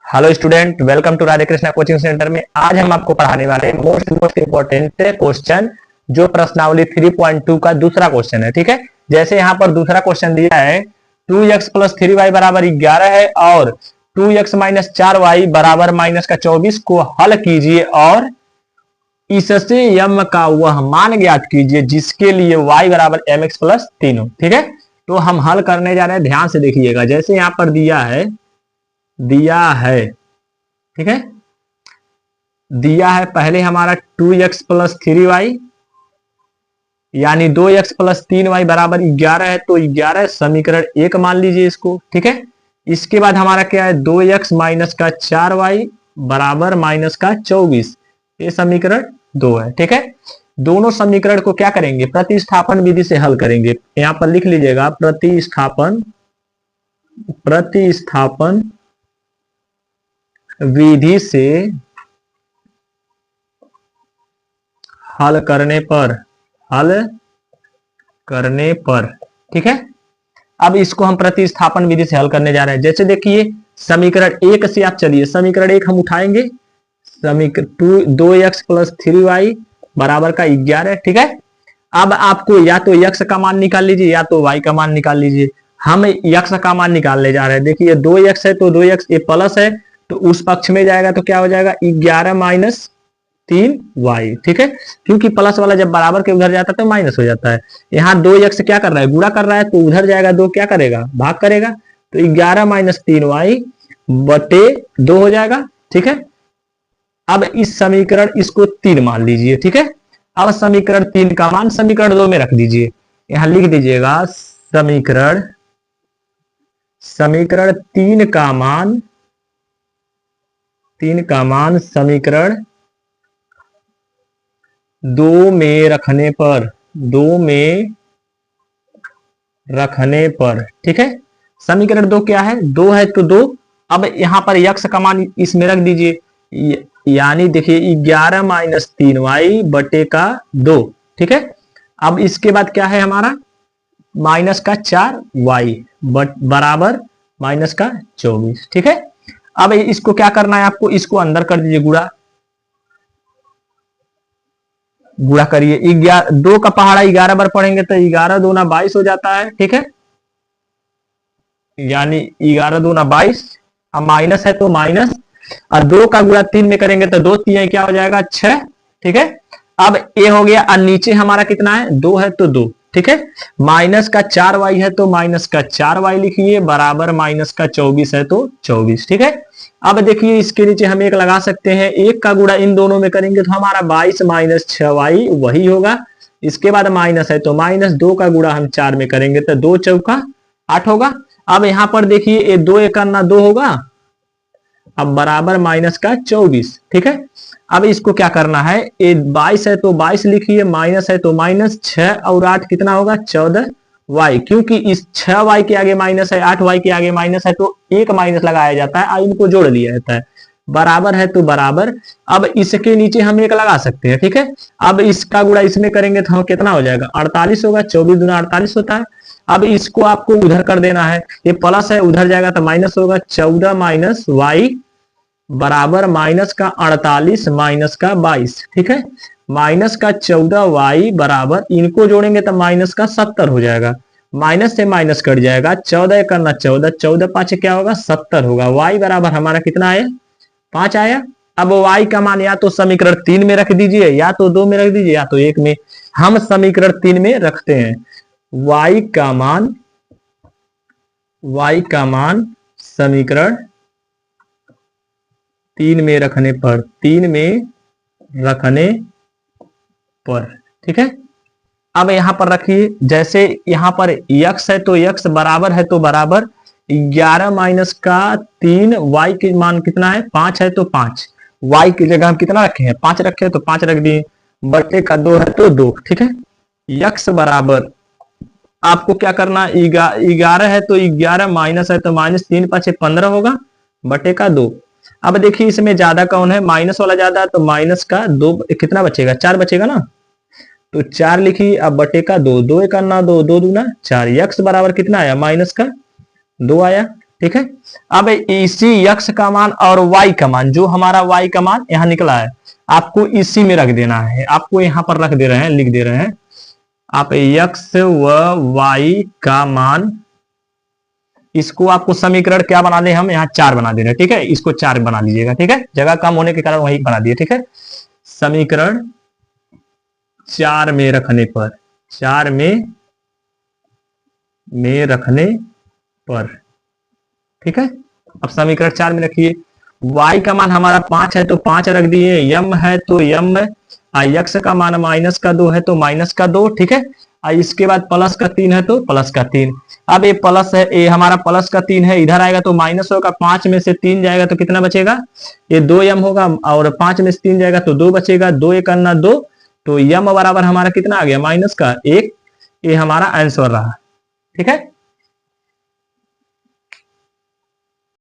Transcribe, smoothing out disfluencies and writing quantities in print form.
Hello student, welcome to Radhe Krishna coaching centre में। आज हम आपको पढ़ाने वाले हैं मोस्ट इंपोर्टेंट क्वेश्चन, जो प्रश्नावली 3.2 का दूसरा क्वेश्चन है। ठीक है, जैसे यहाँ पर दूसरा क्वेश्चन दिया है 2x प्लस 3y बराबर 11 है और 2x माइनस 4y बराबर माइनस का 24 को हल कीजिए और इससे यम का वह मान ज्ञात कीजिए जिसके लिए y बराबर mx प्लस 3 हो। ठीक है, तो हम हल करने जा रहे हैं, ध्यान से देखिएगा। जैसे यहाँ पर दिया है ठीक है, दिया है पहले हमारा 2x प्लस 3y यानी 2x प्लस 3y बराबर 11 है, तो 11 समीकरण 1 मान लीजिए इसको। ठीक है, इसके बाद हमारा क्या है 2x माइनस का 4y बराबर माइनस का 24, ये समीकरण 2 है। ठीक है, दोनों समीकरण को क्या करेंगे, प्रतिस्थापन विधि से हल करेंगे। यहां पर लिख लीजिएगा प्रतिस्थापन विधि से हल करने पर ठीक है। अब इसको हम प्रतिस्थापन विधि से हल करने जा रहे हैं। जैसे देखिए समीकरण 1 से आप चलिए, समीकरण 1 हम उठाएंगे, समीकरण 2x प्लस 3y बराबर का 11। ठीक है, अब आपको या तो x का मान निकाल लीजिए या तो y का मान निकाल लीजिए। हम x का मान निकालने जा रहे हैं। देखिए 2x है तो 2x ये प्लस है तो उस पक्ष में जाएगा तो क्या हो जाएगा 11 माइनस 3y। ठीक है, क्योंकि प्लस वाला जब बराबर के उधर जाता है तो माइनस हो जाता है। यहाँ 2x क्या कर रहा है, गुणा कर रहा है, तो उधर जाएगा 2 क्या करेगा, भाग करेगा, तो 11 माइनस 3y बटे 2 हो जाएगा। ठीक है, अब इस समीकरण इसको 3 मान लीजिए। ठीक है, अब समीकरण 3 का मान समीकरण 2 में रख दीजिए। यहां लिख दीजिएगा समीकरण 3 का मान समीकरण 2 में रखने पर ठीक है, समीकरण 2 क्या है, 2 है तो 2। अब यहां पर x का मान इसमें रख दीजिए, यानी देखिए 11 माइनस 3y बटे का 2। ठीक है, अब इसके बाद क्या है हमारा माइनस का 4y बराबर माइनस का 24। ठीक है, अब इसको क्या करना है आपको, इसको अंदर कर दीजिए, गुणा करिए। 2 का पहाड़ा 11 बार पढ़ेंगे तो 11 दूना 22 हो जाता है। ठीक है, यानी 11 दूना 22, अब माइनस है तो माइनस, और 2 का गुणा 3 में करेंगे तो 2 3 क्या हो जाएगा 6। ठीक है, अब ये हो गया, और नीचे हमारा कितना है 2 है तो 2। ठीक है, माइनस का 4y है तो माइनस का 4y लिखिए बराबर माइनस का 24 है तो 24। ठीक है, अब देखिए इसके नीचे हम 1 लगा सकते हैं, 1 का गुणा इन दोनों में करेंगे तो हमारा 22 माइनस 6y वही होगा। इसके बाद माइनस है तो माइनस, 2 का गुणा हम 4 में करेंगे तो 2 चौका 8 होगा। अब यहां पर देखिए ये 2 1 ना 2 होगा, अब बराबर माइनस का 24। ठीक है, अब इसको क्या करना है, ये 22 है तो 22 लिखिए, माइनस है तो माइनस, 6 और 8 कितना होगा 14y, क्योंकि इस 6y के आगे माइनस है, 8y के आगे माइनस है तो एक माइनस लगाया जाता है, इनको जोड़ लिया जाता है, बराबर है तो बराबर। अब इसके नीचे हम 1 लगा सकते हैं। ठीक है, अब इसका गुणा इसमें करेंगे तो कितना हो जाएगा 48 होगा, 24 दूना 48 होता है। अब इसको आपको उधर कर देना है, ये प्लस है उधर जाएगा तो माइनस होगा, 14 माइनस y बराबर माइनस का 48 माइनस का 22। ठीक है, माइनस का 14y बराबर, इनको जोड़ेंगे तो माइनस का 70 हो जाएगा, माइनस से माइनस कट जाएगा, 14 करना 14, 14 5 क्या होगा 70 होगा। y बराबर हमारा कितना आया 5 आया। अब y का मान या तो समीकरण 3 में रख दीजिए या तो 2 में रख दीजिए या तो 1 में। हम समीकरण 3 में रखते हैं। y का मान समीकरण 3 में रखने पर ठीक है, अब यहां पर रखिए, जैसे यहां पर x है तो x बराबर है तो बराबर 11 माइनस का 3, y के मान कितना है 5 है तो 5, y की जगह हम कितना रखे हैं 5 रखे हैं तो 5 रख दिए, बटे का 2 है तो 2। ठीक है, x बराबर आपको क्या करना, 11 है तो 11, माइनस है तो माइनस, 3 5 15 होगा, बटे का 2। अब देखिए इसमें ज्यादा कौन है, माइनस वाला ज्यादा है तो माइनस का 2 कितना बचेगा 4 बचेगा ना, तो 4 लिखिए, अब बटे का 2, 2 1 ना 2, 2 दूना 4, x बराबर कितना आया माइनस का 2 आया। ठीक है। अब इसी x का मान और y का मान, जो हमारा y का मान यहां निकला है, आपको इसी में रख देना है। आपको यहां पर रख दे रहे हैं, लिख दे रहे हैं आप x व y का मान, इसको आपको समीकरण क्या बना दे, हम यहाँ 4 बना दे रहे हैं, ठीक है। इसको 4 बना लीजिएगा, ठीक है, जगह कम होने के कारण वही बना दिए, ठीक है। समीकरण 4 में रखने पर, 4 में रखने पर, ठीक है। अब समीकरण 4 में रखिए, y का मान हमारा 5 है तो 5 रख दिए, m है तो m, x का मान माइनस का 2 है तो माइनस का 2, ठीक है। इसके बाद प्लस का 3 है तो प्लस का 3। अब ये प्लस है, ये हमारा प्लस का 3 है, इधर आएगा तो माइनस होगा, 5 में से 3 जाएगा तो कितना बचेगा, ये 2m होगा, और 5 में से 3 जाएगा तो 2 बचेगा, 2 एक अन्ना 2, तो m बराबर हमारा कितना आ गया, -1। ये हमारा आंसर रहा, ठीक है।